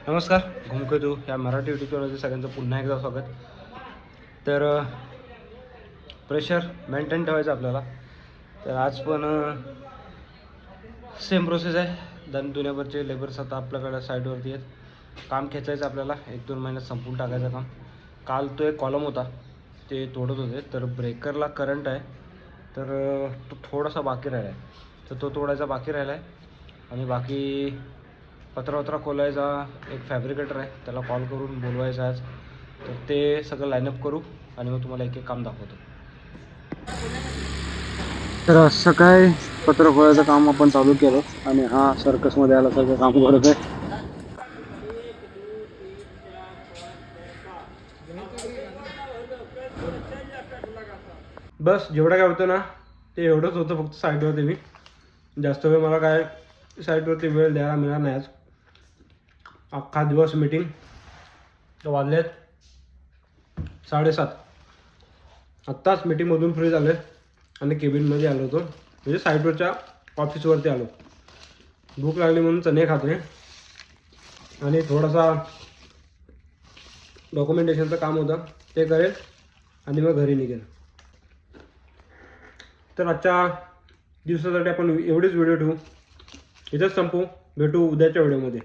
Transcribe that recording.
नमस्कार, घुमकेतू या मराठी यूट्यूब चॅनलमध्ये सगळ्यांचं पुन्हा एकदा स्वागत. तर प्रेशर मेंटेन ठेवायचं आपल्याला. तर आज पण सेम प्रोसेस आहे. दुनियाभरचे लेबर्स आता आपल्याकडे साईडवरती आहेत. काम खेचायचं आपल्याला 1-2 महिन्यात संपून टाकायचं काम. काल तो एक कॉलम होता ते तोडत होते, तर ब्रेकरला करंट आहे, तर तो थोडासा बाकी राहिला आहे. तर तो तोडायचा बाकी राहिला आहे आणि बाकी पत्रा खोलायचा एक फॅब्रिकेटर आहे, त्याला कॉल करून बोलवायचं आज. तर ते सगळं लाईनअप करू आणि मग तुम्हाला एक काम दाखवतो. तर सकाळी पत्र खोलायचं काम आपण चालू केलं आणि हा सर्कसमध्ये आल्यासारखं काम करत आहे. बस जेवढं काय होतं ना ते एवढंच होतं. फक्त साईडवरती मी जास्त वेळ मला काय साईडवरती वेळ द्यायला मिळाला नाही आज. अख्खा दिवस मीटिंग. वाजलेत 7:30. आत्ताच मीटिंगमधून फ्री झाले आणि केबिनमध्ये आलो होतो, म्हणजे साईडवरच्या ऑफिसवरती आलो. भूक लागली म्हणून चणे खातोय आणि थोडासा डॉक्युमेंटेशनचं काम होतं ते करेल आणि मग घरी निघेल. तर आजच्या दिवसासाठी आपण एवढेच व्हिडिओ ठेवू, इथंच संपू. भेटू उद्याच्या व्हिडिओमध्ये.